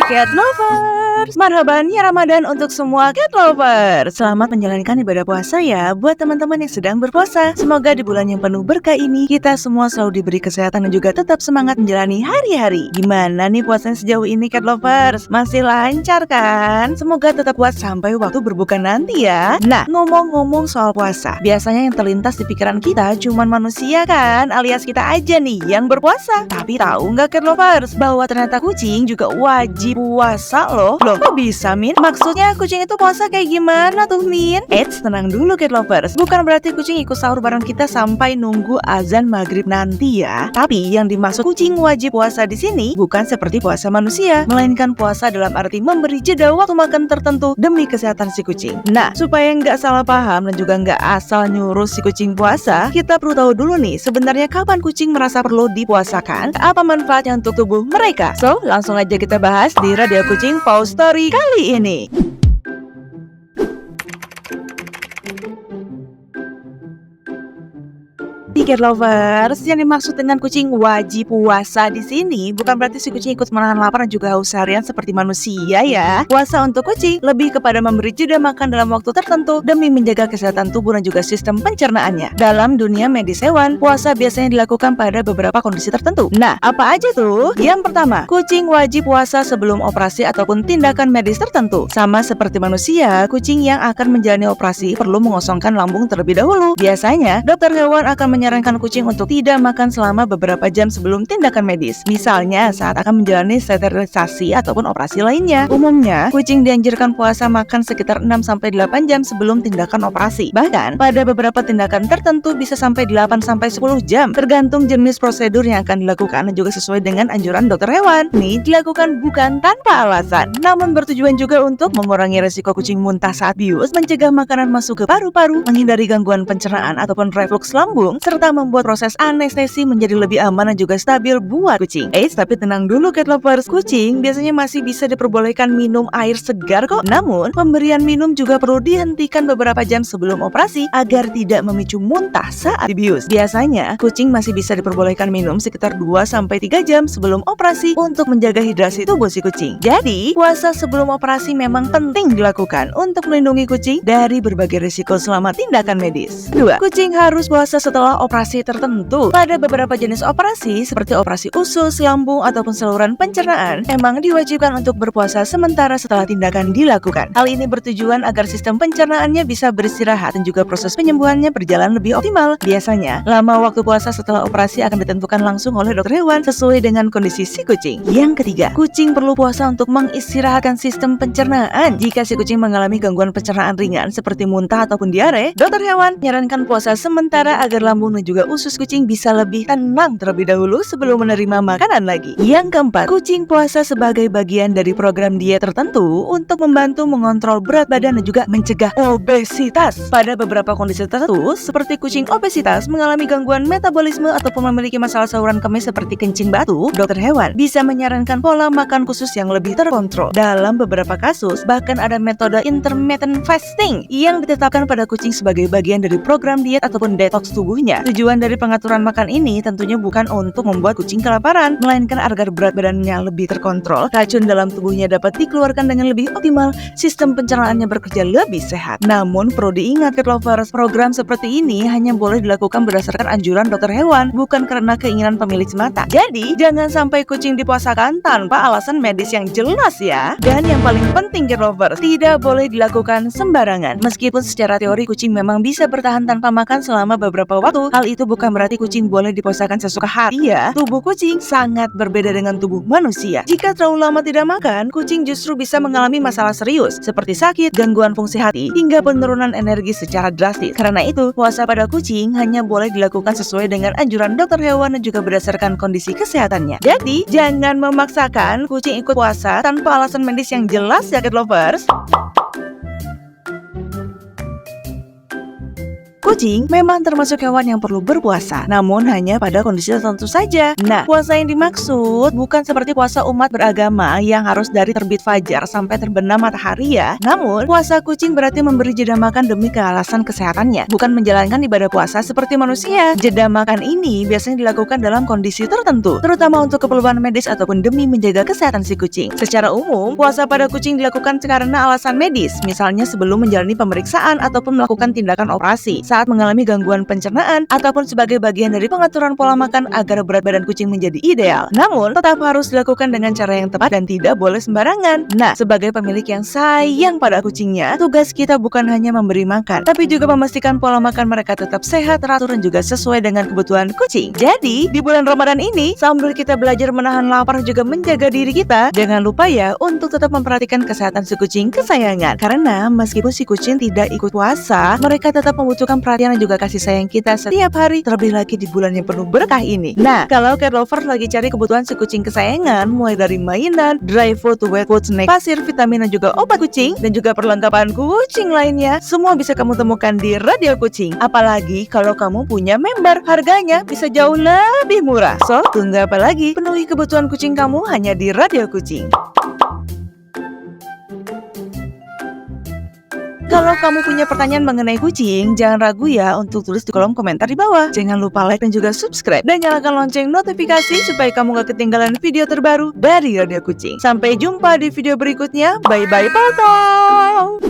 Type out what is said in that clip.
Cat Lovers, marhaban ya Ramadan untuk semua Cat Lovers. Selamat menjalankan ibadah puasa ya buat teman-teman yang sedang berpuasa. Semoga di bulan yang penuh berkah ini kita semua selalu diberi kesehatan dan juga tetap semangat menjalani hari-hari. Gimana nih puasanya sejauh ini Cat Lovers? Masih lancar kan? Semoga tetap kuat sampai waktu berbuka nanti ya. Nah, ngomong-ngomong soal puasa, biasanya yang terlintas di pikiran kita cuman manusia kan, alias kita aja nih yang berpuasa. Tapi tahu nggak Cat Lovers bahwa ternyata kucing juga wajib puasa loh. Loh, kok bisa Min? Maksudnya kucing itu puasa kayak gimana tuh Min? Eits, tenang dulu Cat Lovers. Bukan berarti kucing ikut sahur bareng kita sampai nunggu azan maghrib nanti ya. Tapi yang dimaksud kucing wajib puasa di sini bukan seperti puasa manusia, melainkan puasa dalam arti memberi jeda waktu makan tertentu demi kesehatan si kucing. Nah, supaya nggak salah paham dan juga nggak asal nyuruh si kucing puasa, kita perlu tahu dulu nih sebenarnya kapan kucing merasa perlu dipuasakan, apa manfaatnya untuk tubuh mereka. So, langsung aja kita bahas di Radio Kucing Pause Story kali ini. Cat Lovers, yang dimaksud dengan kucing wajib puasa di sini bukan berarti si kucing ikut menahan lapar dan juga haus harian seperti manusia ya. Puasa untuk kucing lebih kepada memberi jeda makan dalam waktu tertentu demi menjaga kesehatan tubuh dan juga sistem pencernaannya. Dalam dunia medis hewan, puasa biasanya dilakukan pada beberapa kondisi tertentu. Nah, apa aja tuh? Yang pertama, kucing wajib puasa sebelum operasi ataupun tindakan medis tertentu. Sama seperti manusia, kucing yang akan menjalani operasi perlu mengosongkan lambung terlebih dahulu. Biasanya, dokter hewan akan menyarankan kucing untuk tidak makan selama beberapa jam sebelum tindakan medis. Misalnya saat akan menjalani sterilisasi ataupun operasi lainnya. Umumnya, kucing dianjurkan puasa makan sekitar 6-8 jam sebelum tindakan operasi. Bahkan, pada beberapa tindakan tertentu bisa sampai 8-10 jam, tergantung jenis prosedur yang akan dilakukan dan juga sesuai dengan anjuran dokter hewan. Ini dilakukan bukan tanpa alasan, namun bertujuan juga untuk mengurangi resiko kucing muntah saat bius, mencegah makanan masuk ke paru-paru, menghindari gangguan pencernaan ataupun refluks lambung, serta membuat proses anestesi menjadi lebih aman dan juga stabil buat kucing. Tapi tenang dulu Cat Lovers, kucing biasanya masih bisa diperbolehkan minum air segar kok. Namun, pemberian minum juga perlu dihentikan beberapa jam sebelum operasi agar tidak memicu muntah saat dibius. Biasanya, kucing masih bisa diperbolehkan minum sekitar 2-3 jam sebelum operasi untuk menjaga hidrasi tubuh si kucing. Jadi, puasa sebelum operasi memang penting dilakukan untuk melindungi kucing dari berbagai risiko selama tindakan medis. 2. Kucing harus puasa setelah operasi tertentu. Pada beberapa jenis operasi seperti operasi usus, lambung, ataupun saluran pencernaan, emang diwajibkan untuk berpuasa sementara setelah tindakan dilakukan. Hal ini bertujuan agar sistem pencernaannya bisa beristirahat dan juga proses penyembuhannya berjalan lebih optimal. Biasanya, lama waktu puasa setelah operasi akan ditentukan langsung oleh dokter hewan sesuai dengan kondisi si kucing. Yang ketiga, kucing perlu puasa untuk mengistirahatkan sistem pencernaan. Jika si kucing mengalami gangguan pencernaan ringan seperti muntah ataupun diare, dokter hewan menyarankan puasa sementara agar lambung dan juga usus kucing bisa lebih tenang terlebih dahulu sebelum menerima makanan lagi. Yang keempat, kucing puasa sebagai bagian dari program diet tertentu untuk membantu mengontrol berat badan dan juga mencegah obesitas. Pada beberapa kondisi tertentu, seperti kucing obesitas mengalami gangguan metabolisme ataupun memiliki masalah saluran kemih seperti kencing batu, dokter hewan bisa menyarankan pola makan khusus yang lebih terkontrol. Dalam beberapa kasus, bahkan ada metode intermittent fasting yang ditetapkan pada kucing sebagai bagian dari program diet ataupun detox tubuhnya. Tujuan dari pengaturan makan ini tentunya bukan untuk membuat kucing kelaparan, melainkan agar berat badannya lebih terkontrol, racun dalam tubuhnya dapat dikeluarkan dengan lebih optimal, sistem pencernaannya bekerja lebih sehat. Namun perlu diingat Cat Lovers, program seperti ini hanya boleh dilakukan berdasarkan anjuran dokter hewan, bukan karena keinginan pemilik semata. Jadi, jangan sampai kucing dipuasakan tanpa alasan medis yang jelas ya. Dan yang paling penting Cat Lovers, tidak boleh dilakukan sembarangan. Meskipun secara teori kucing memang bisa bertahan tanpa makan selama beberapa waktu, hal itu bukan berarti kucing boleh dipuasakan sesuka hati ya. Tubuh kucing sangat berbeda dengan tubuh manusia. Jika terlalu lama tidak makan, kucing justru bisa mengalami masalah serius seperti sakit, gangguan fungsi hati, hingga penurunan energi secara drastis. Karena itu, puasa pada kucing hanya boleh dilakukan sesuai dengan anjuran dokter hewan dan juga berdasarkan kondisi kesehatannya. Jadi, jangan memaksakan kucing ikut puasa tanpa alasan medis yang jelas ya Cat Lovers. Kucing memang termasuk hewan yang perlu berpuasa, namun hanya pada kondisi tertentu saja. Nah, puasa yang dimaksud bukan seperti puasa umat beragama yang harus dari terbit fajar sampai terbenam matahari ya. Namun, puasa kucing berarti memberi jeda makan demi alasan kesehatannya, bukan menjalankan ibadah puasa seperti manusia. Jeda makan ini biasanya dilakukan dalam kondisi tertentu, terutama untuk keperluan medis ataupun demi menjaga kesehatan si kucing. Secara umum, puasa pada kucing dilakukan karena alasan medis, misalnya sebelum menjalani pemeriksaan ataupun melakukan tindakan operasi, saat mengalami gangguan pencernaan, ataupun sebagai bagian dari pengaturan pola makan agar berat badan kucing menjadi ideal. Namun, tetap harus dilakukan dengan cara yang tepat dan tidak boleh sembarangan. Nah, sebagai pemilik yang sayang pada kucingnya, tugas kita bukan hanya memberi makan, tapi juga memastikan pola makan mereka tetap sehat, teratur, dan juga sesuai dengan kebutuhan kucing. Jadi, di bulan Ramadan ini, sambil kita belajar menahan lapar juga menjaga diri kita, jangan lupa ya untuk tetap memperhatikan kesehatan si kucing kesayangan. Karena meskipun si kucing tidak ikut puasa, mereka tetap membutuhkan perhatian dan juga kasih sayang kita setiap hari, terlebih lagi di bulan yang penuh berkah ini. Nah, kalau cat lover lagi cari kebutuhan si kucing kesayangan, mulai dari mainan, dry food, wet food, snack, pasir, vitamin, dan juga obat kucing, dan juga perlengkapan kucing lainnya, semua bisa kamu temukan di Radio Kucing. Apalagi kalau kamu punya member, harganya bisa jauh lebih murah. So, tunggu apa lagi? Penuhi kebutuhan kucing kamu hanya di Radio Kucing. Kalau kamu punya pertanyaan mengenai kucing, jangan ragu ya untuk tulis di kolom komentar di bawah. Jangan lupa like dan juga subscribe, dan nyalakan lonceng notifikasi supaya kamu gak ketinggalan video terbaru dari Radio Kucing. Sampai jumpa di video berikutnya. Bye-bye, potong!